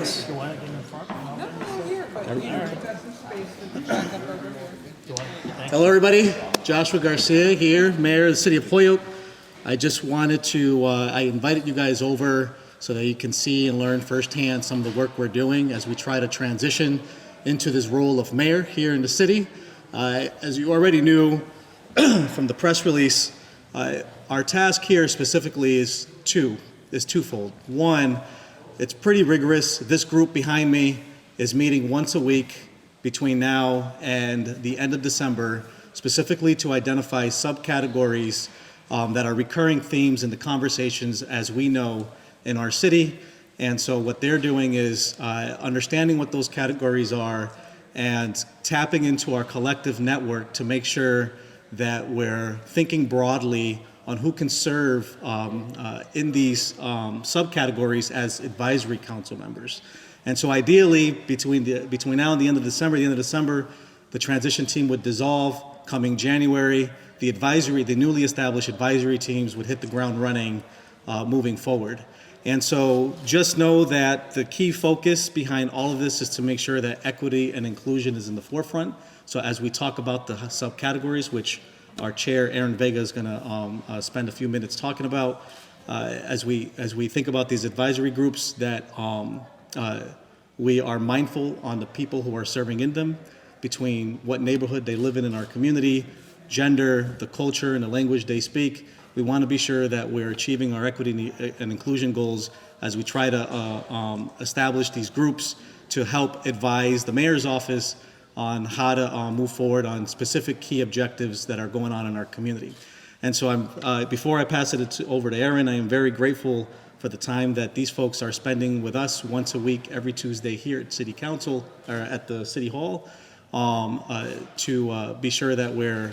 us. You want to get in front? No, here, but you know, we've got some space to back up over here. Hello, everybody. Josh García here, Mayor of the City of Holyoke. I just wanted to, I invited you guys over so that you can see and learn firsthand some of the work we're doing as we try to transition into this role of mayor here in the city. As you already knew from the press release, our task here specifically is twofold. One, it's pretty rigorous. This group behind me is meeting once a week between now and the end of December, specifically to identify subcategories that are recurring themes in the conversations as we know in our city. And so what they're doing is understanding what those categories are and tapping into our collective network to make sure that we're thinking broadly on who can serve in these subcategories as advisory council members. And so ideally, between now and the end of December, the transition team would dissolve. Coming January, the newly established advisory teams would hit the ground running moving forward. And so just know that the key focus behind all of this is to make sure that equity and inclusion is in the forefront. So as we talk about the subcategories, which our chair, Aaron Vega, is going to spend a few minutes talking about, as we think about these advisory groups, that we are mindful on the people who are serving in them, between what neighborhood they live in our community, gender, the culture, and the language they speak. We want to be sure that we're achieving our equity and inclusion goals as we try to establish these groups to help advise the mayor's office on how to move forward on specific key objectives that are going on in our community. And so before I pass it over to Aaron, I am very grateful for the time that these folks are spending with us once a week, every Tuesday here at City Council, or at the City Hall, to be sure that we're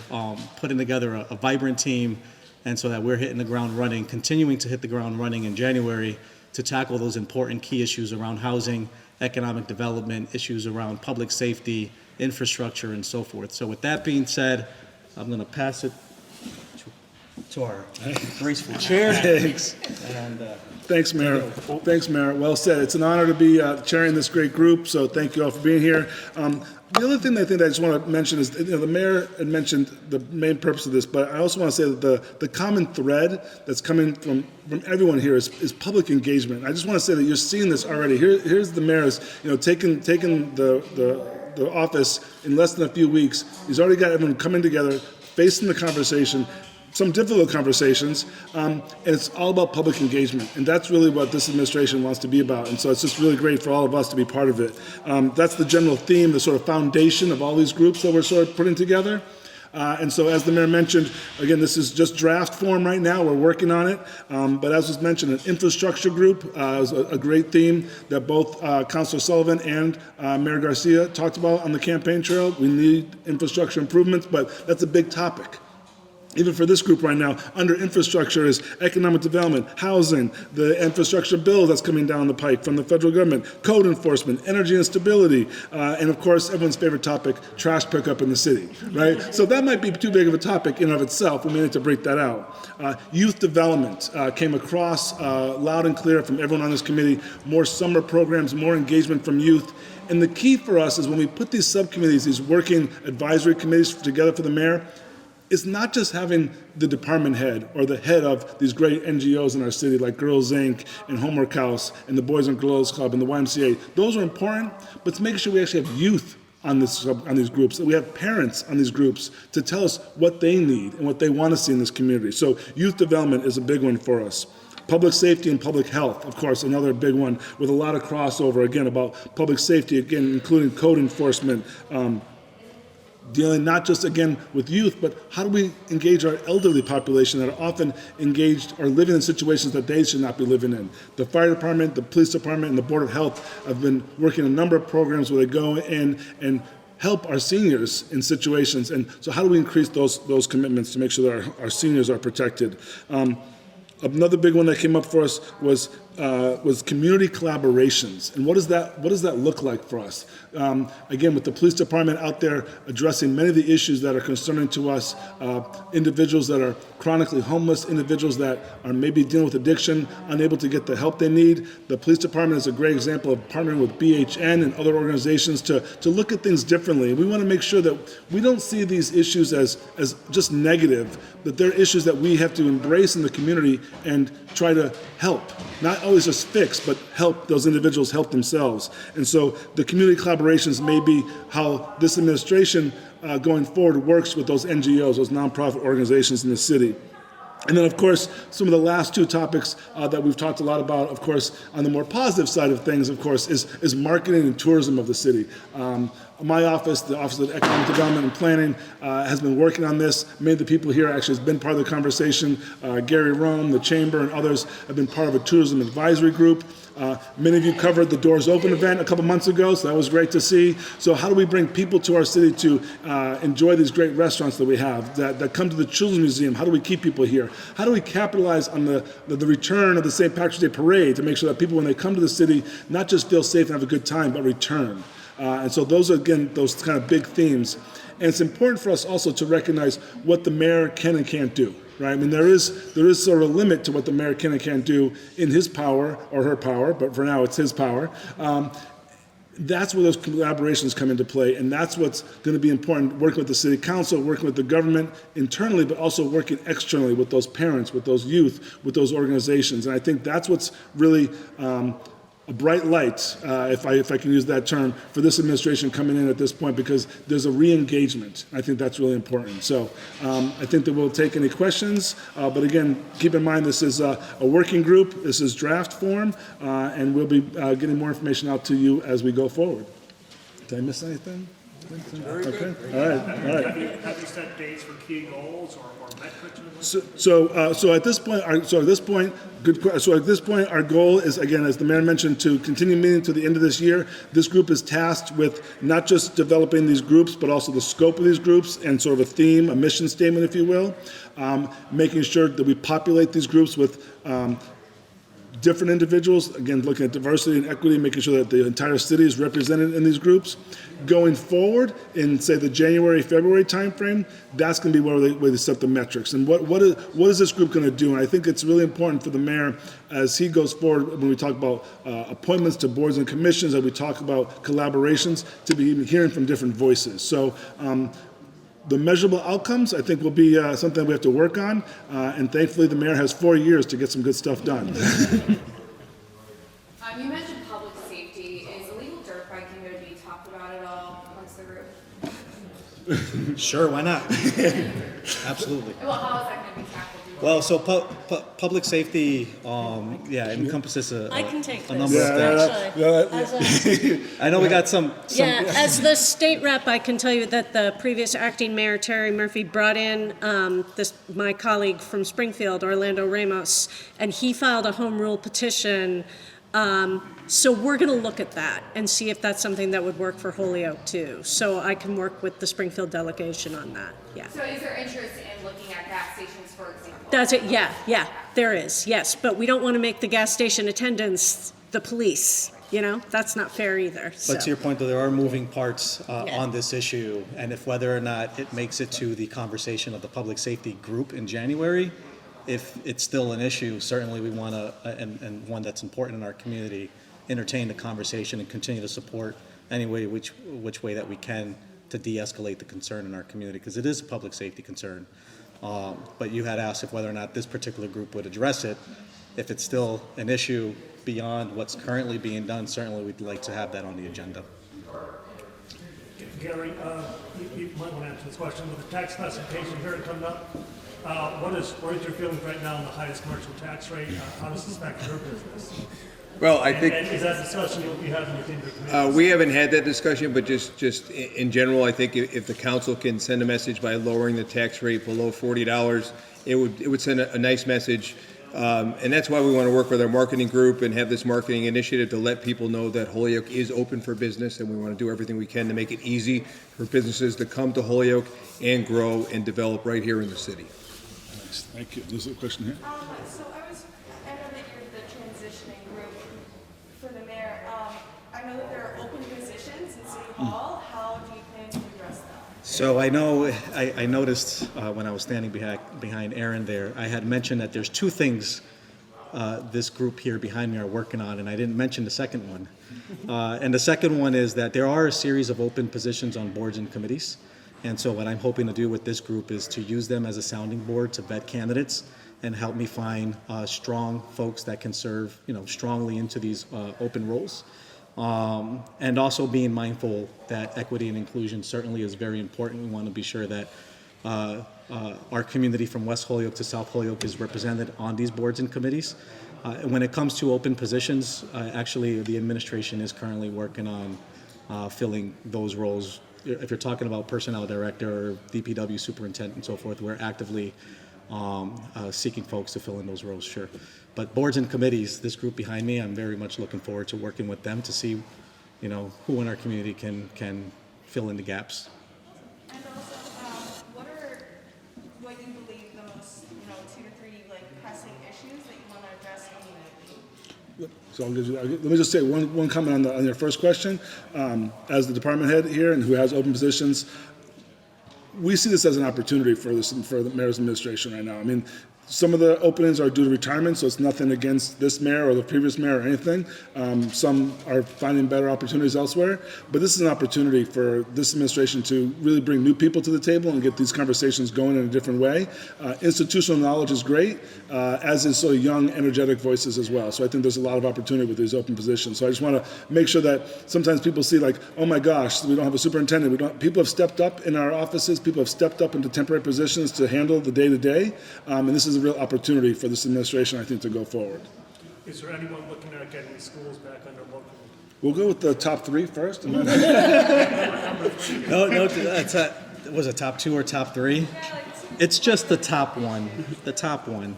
putting together a vibrant team, and so that we're hitting the ground running, continuing to hit the ground running in January to tackle those important key issues around housing, economic development, issues around public safety, infrastructure, and so forth. So with that being said, I'm going to pass it to our graceful chair. Thanks. And, Thanks, Mayor. Thanks, Mayor. Well said. It's an honor to be chairing this great group, so thank you all for being here. The other thing I think that I just want to mention is, the mayor had mentioned the main purpose of this, but I also want to say that the common thread that's coming from everyone here is public engagement. I just want to say that you're seeing this already. Here's the mayor's, taking the office in less than a few weeks. He's already got everyone coming together, facing the conversation, some difficult conversations, and it's all about public engagement. And that's really what this administration wants to be about. And so it's just really great for all of us to be part of it. That's the general theme, the sort of foundation of all these groups that we're sort of putting together. And so as the mayor mentioned, again, this is just draft form right now. We're working on it. But as was mentioned, an infrastructure group is a great theme that both Councilor Sullivan and Mayor Garcia talked about on the campaign trail. We need infrastructure improvements, but that's a big topic. Even for this group right now, under infrastructure is economic development, housing, the infrastructure bill that's coming down the pike from the federal government, code enforcement, energy and stability, and of course, everyone's favorite topic, trash pickup in the city, right? So that might be too big of a topic in and of itself. We may need to break that out. Youth development came across loud and clear from everyone on this committee, more summer programs, more engagement from youth. And the key for us is when we put these subcommittees, these working advisory committees together for the mayor, it's not just having the department head or the head of these great NGOs in our city like Girls Inc. and Homework House and the Boys and Girls Club and the YMCA. Those are important, but to make sure we actually have youth on these groups, that we have parents on these groups to tell us what they need and what they want to see in this community. So youth development is a big one for us. Public safety and public health, of course, another big one with a lot of crossover, again, about public safety, again, including code enforcement, dealing not just, again, with youth, but how do we engage our elderly population that are often engaged or living in situations that they should not be living in. The fire department, the police department, and the Board of Health have been working a number of programs where they go in and help our seniors in situations. And so how do we increase those commitments to make sure that our seniors are protected? Another big one that came up for us was was community collaborations. And what does that look like for us? Again, with the police department out there addressing many of the issues that are concerning to us, individuals that are chronically homeless, individuals that are maybe dealing with addiction, unable to get the help they need. The police department is a great example of partnering with BHN and other organizations to look at things differently. We want to make sure that we don't see these issues as just negative, that they're issues that we have to embrace in the community and try to help. Not always just fix, but help those individuals help themselves. And so the community collaborations may be how this administration going forward works with those NGOs, those nonprofit organizations in the city. And then, of course, some of the last two topics that we've talked a lot about, of course, on the more positive side of things, of course, is marketing and tourism of the city. My office, the Office of Economic Development and Planning, has been working on this. Many of the people here actually has been part of the conversation. Gary Rome, the Chamber, and others have been part of a tourism advisory group. Many of you covered the Doors Open event a couple months ago, so that was great to see. So how do we bring people to our city to enjoy these great restaurants that we have, that come to the Children's Museum? How do we keep people here? How do we capitalize on the return of the St. Patrick's Day Parade to make sure that people, when they come to the city, not just feel safe and have a good time, but return? And so those are, again, those kind of big themes. And it's important for us also to recognize what the mayor can and can't do. Right? I mean, there is sort of a limit to what the mayor can and can't do in his power or her power, but for now it's his power. That's where those collaborations come into play, and that's what's going to be important, working with the city council, working with the government internally, but also working externally with those parents, with those youth, with those organizations. And I think that's what's really a bright light, if I can use that term, for this administration coming in at this point, because there's a re-engagement. I think that's really important. So I think that we'll take any questions, but again, keep in mind this is a working group, this is draft form, and we'll be getting more information out to you as we go forward. Did I miss anything? Very okay. Good. All right. Have you set dates for key goals or metrics? So at this point, good question. So at this point, our goal is, again, as the mayor mentioned, to continue meeting to the end of this year. This group is tasked with not just developing these groups, but also the scope of these groups and sort of a theme, a mission statement, if you will, making sure that we populate these groups with different individuals, again, looking at diversity and equity, making sure that the entire city is represented in these groups. Going forward in, say, the January, February timeframe, that's going to be where they set the metrics. And what is this group going to do? And I think it's really important for the mayor, as he goes forward, when we talk about appointments to boards and commissions, as we talk about collaborations, to be hearing from different voices. So the measurable outcomes, I think, will be something we have to work on, and thankfully the mayor has 4 years to get some good stuff done. You mentioned public safety. Is illegal dirt biking going to be talked about at all amongst the group? Sure, why not? Absolutely. Well, how is that going to be tackled? Well, so public safety, encompasses I can take a this. number of things. As I know we got some. as the state rep, I can tell you that the previous acting mayor, Terry Murphy, brought in my colleague from Springfield, Orlando Ramos, and he filed a home rule petition. So we're going to look at that and see if that's something that would work for Holyoke too. So I can work with the Springfield delegation on that. Yeah. So is there interest in looking at gas stations, for example? That's it. Yeah, there is. Yes, but we don't want to make the gas station attendants the police. You know, that's not fair either. But to your point, though, there are moving parts Yeah. on this issue, and if whether or not it makes it to the conversation of the public safety group in January, if it's still an issue, certainly we want to, and one that's important in our community, entertain the conversation and continue to support any way, which way that we can to de-escalate the concern in our community, because it is a public safety concern. But you had asked if whether or not this particular group would address it. If it's still an issue beyond what's currently being done, certainly we'd like to have that on the agenda. Gary, you might want to answer this question. With the tax classification here coming up, what is your feelings right now on the highest commercial tax rate? How does this affect your business? Well, I think And is that discussion you'll be having within your committee? we haven't had that discussion, but just in general, I think if the council can send a message by lowering the tax rate below $40, it would send a nice message. And that's why we want to work with our marketing group and have this marketing initiative to let people know that Holyoke is open for business, and we want to do everything we can to make it easy for businesses to come to Holyoke and grow and develop right here in the city. Thank you. There's a question here. So I know that you're the transitioning So I know, I noticed when I was standing behind Aaron there, I had mentioned that there's two things this group here behind me are working on, and I didn't mention the second one. And the second one is that there are a series of open positions on boards and committees. And so what I'm hoping to do with this group is to use them as a sounding board to vet candidates and help me find strong folks that can serve, strongly into these open roles. And also being mindful that equity and inclusion certainly is very important. We want to be sure that our community from West Holyoke to South Holyoke is represented on these boards and committees. When it comes to open positions, actually the administration is currently working on filling those roles. If you're talking about personnel director or DPW superintendent and so forth, we're actively seeking folks to fill in those roles, sure. But boards and committees, this group behind me, I'm very much looking forward to working with them to see, who in our community can fill in the gaps. And also, what you believe the most, 2 to 3 pressing issues that you want to address immediately? So let me just say one comment on your first question. As the department head here and who has open positions, we see this as an opportunity for the mayor's administration right now. I mean, some of the openings are due to retirement, so it's nothing against this mayor or the previous mayor or anything. Some are finding better opportunities elsewhere, but this is an opportunity for this administration to really bring new people to the table and get these conversations going in a different way. Institutional knowledge is great, as is so young, energetic voices as well. So I think there's a lot of opportunity with these open positions. So I just want to make sure that sometimes people see oh my gosh, we don't have a superintendent. People have stepped up in our offices. People have stepped up into temporary positions to handle the day-to-day, and this is a real opportunity for this administration, I think, to go forward. Is there anyone looking at getting the schools back under local? We'll go with the top 3 first. And then No, was it top 2 or top 3? It's just the top one.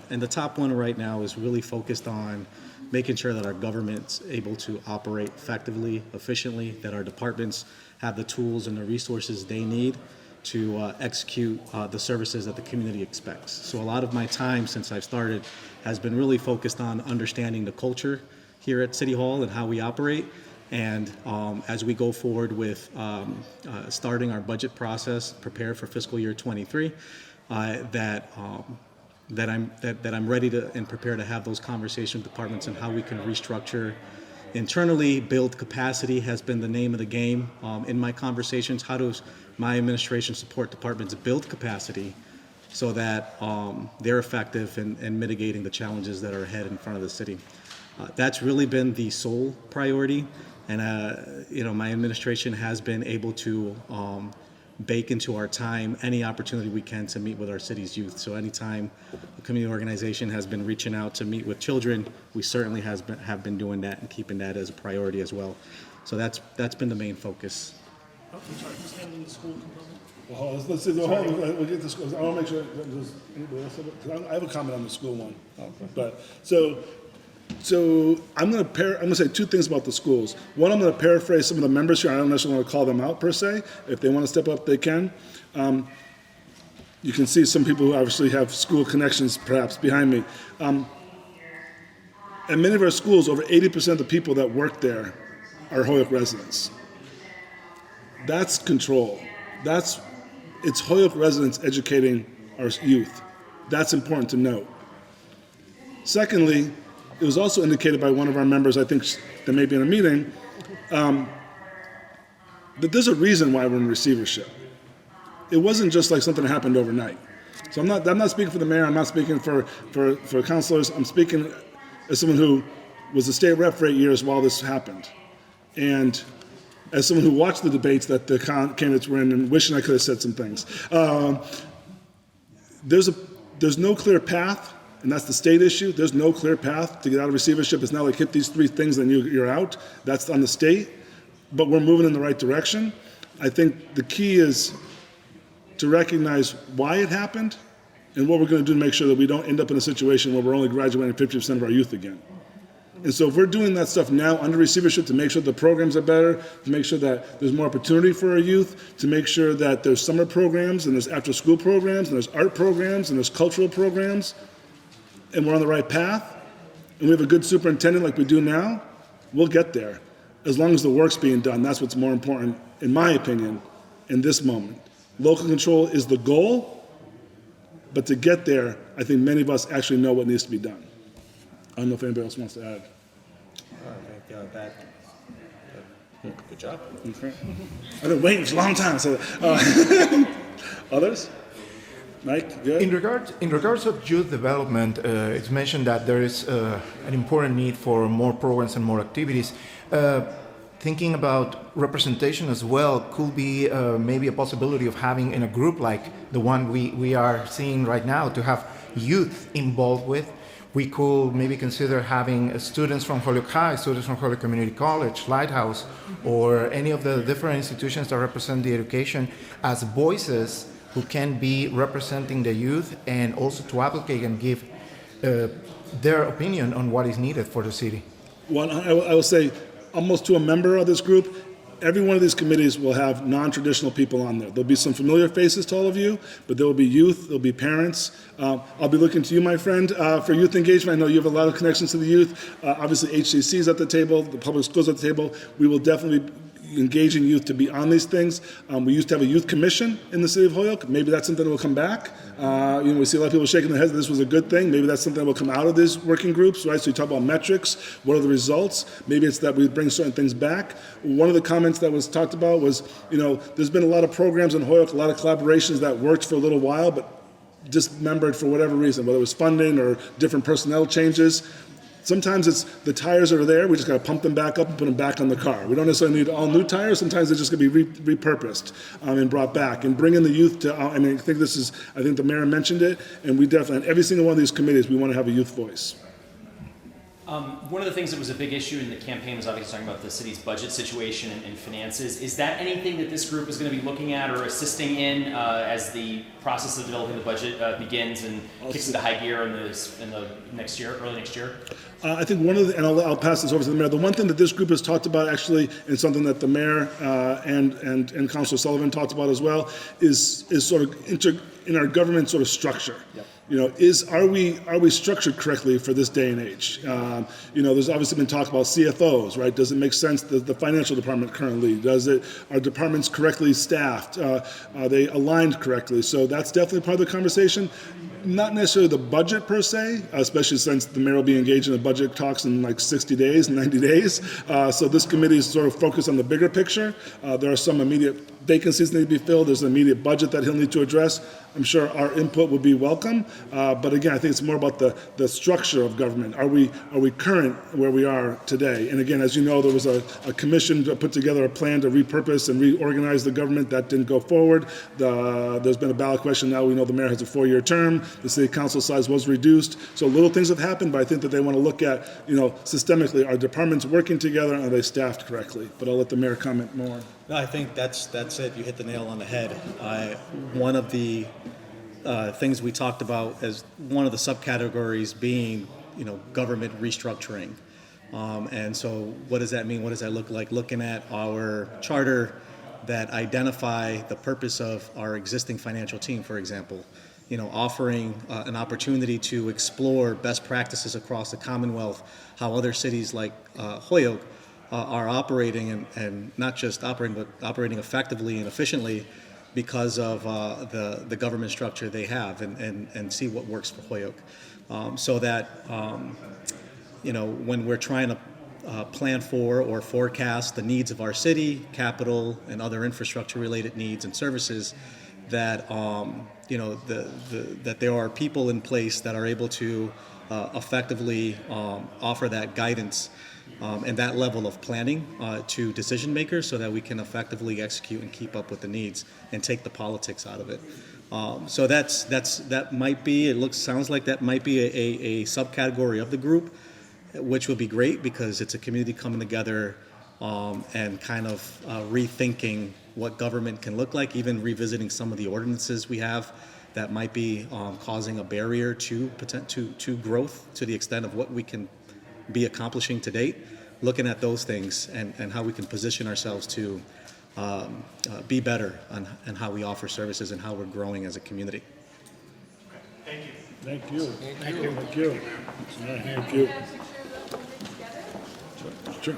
And the top one right now is really focused on making sure that our government's able to operate effectively, efficiently, that our departments have the tools and the resources they need to execute the services that the community expects. So a lot of my time since I've started has been really focused on understanding the culture here at City Hall and how we operate. And as we go forward with starting our budget process, prepare for fiscal year 23, that I'm ready to and prepared to have those conversations with departments and how we can restructure internally. Build capacity has been the name of the game in my conversations. How does my administration support departments build capacity so that they're effective in mitigating the challenges that are ahead in front of the city? That's really been the sole priority, and my administration has been able to bake into our time any opportunity we can to meet with our city's youth. So anytime a community organization has been reaching out to meet with children, we certainly have been doing that and keeping that as a priority as well. So that's been the main focus. Oh, I'm sorry, who's handling the school component? well, let's see. We'll get the schools. I want to make sure there's anybody else have it? 'Cause I have a comment on the school one. But so I'm going to say 2 things about the schools. One, I'm going to paraphrase some of the members here. I don't necessarily want to call them out per se. If they want to step up, they can. You can see some people who obviously have school connections perhaps behind me. At many of our schools, over 80% of the people that work there are Holyoke residents. That's control. It's Holyoke residents educating our youth. That's important to note. Secondly, it was also indicated by one of our members, I think that may be in a meeting, that there's a reason why we're in receivership. It wasn't just like something that happened overnight. So I'm not speaking for the mayor, I'm not speaking for councilors, I'm speaking as someone who was a state rep for 8 years while this happened. And as someone who watched the debates that the candidates were in and wishing I could have said some things. There's no clear path, and that's the state issue. There's no clear path to get out of receivership. It's not like hit these 3 things and you're out. That's on the state, but we're moving in the right direction. I think the key is to recognize why it happened and what we're going to do to make sure that we don't end up in a situation where we're only graduating 50% of our youth again. And so if we're doing that stuff now under receivership to make sure the programs are better, to make sure that there's more opportunity for our youth, to make sure that there's summer programs and there's after-school programs and there's art programs and there's cultural programs, and we're on the right path, and we have a good superintendent like we do now, we'll get there. As long as the work's being done, that's what's more important, in my opinion, in this moment. Local control is the goal, but to get there, I think many of us actually know what needs to be done. I don't know if anybody else wants to add. Good job. Okay. I've been waiting for a long time. So, others? Mike, good? In regards of youth development, it's mentioned that there is an important need for more programs and more activities. Thinking about representation as well could be maybe a possibility of having in a group like the one we are seeing right now to have youth involved with. We could maybe consider having students from Holyoke High, students from Holyoke Community College, Lighthouse, or any of the different institutions that represent the education as voices who can be representing the youth and also to advocate and give their opinion on what is needed for the city. Well, I will say, almost to a member of this group, every one of these committees will have non-traditional people on there. There'll be some familiar faces to all of you, but there will be youth, there'll be parents. I'll be looking to you, my friend, for youth engagement. I know you have a lot of connections to the youth. Obviously, HCC is at the table, the public schools at the table. We will definitely be engaging youth to be on these things. We used to have a youth commission in the city of Holyoke. Maybe that's something that will come back. We see a lot of people shaking their heads that this was a good thing. Maybe that's something that will come out of these working groups, right? So you talk about metrics. What are the results? Maybe it's that we bring certain things back. One of the comments that was talked about was, there's been a lot of programs in Holyoke, a lot of collaborations that worked for a little while, but dismembered for whatever reason, whether it was funding or different personnel changes. Sometimes it's the tires are there, we just got to pump them back up and put them back on the car. We don't necessarily need all new tires. Sometimes they're just going to be repurposed and brought back. And bringing the youth to, I think the mayor mentioned it, and we definitely, every single one of these committees, we want to have a youth voice. One of the things that was a big issue in the campaign was obviously talking about the city's budget situation and finances. Is that anything that this group is going to be looking at or assisting in as the process of developing the budget begins and kicks into high gear in the next year, early next year? I think one of the, and I'll pass this over to the mayor. The one thing that this group has talked about actually, and something that the mayor and Councilor Sullivan talked about as well, is sort of in our government sort of structure. Yep. Are we structured correctly for this day and age? There's obviously been talk about CFOs, right? Does it make sense that the financial department currently? Are departments correctly staffed? Are they aligned correctly? So that's definitely part of the conversation. Not necessarily the budget per se, especially since the mayor will be engaged in the budget talks in like 60 days, 90 days. So this committee is sort of focused on the bigger picture. There are some immediate vacancies that need to be filled. There's an immediate budget that he'll need to address. I'm sure our input would be welcome. But again, I think it's more about the structure of government. Are we current where we are today? And again, as you know, there was a commission to put together a plan to repurpose and reorganize the government. That didn't go forward. There's been a ballot question. Now we know the mayor has a 4-year term. The city council size was reduced. So little things have happened, but I think that they want to look at, systemically, are departments working together and are they staffed correctly? But I'll let the mayor comment more. No, I think that's it. You hit the nail on the head. One of the things we talked about as one of the subcategories being, government restructuring. And so what does that mean? What does that look like? Looking at our charter that identify the purpose of our existing financial team, for example, offering an opportunity to explore best practices across the Commonwealth, how other cities like Holyoke are operating and not just operating, but operating effectively and efficiently because of the government structure they have and see what works for Holyoke. So that, when we're trying to plan for or forecast the needs of our city, capital, and other infrastructure related needs and services, that that there are people in place that are able to effectively offer that guidance and that level of planning to decision makers so that we can effectively execute and keep up with the needs and take the politics out of it. So that might be, sounds like that might be a subcategory of the group, which would be great because it's a community coming together and kind of rethinking what government can look like, even revisiting some of the ordinances we have that might be causing a barrier to growth to the extent of what we can be accomplishing to date, looking at those things and how we can position ourselves to be better on how we offer services and how we're growing as a community. Thank you. Thank you. Thank you. Thank you. Thank you. Sure.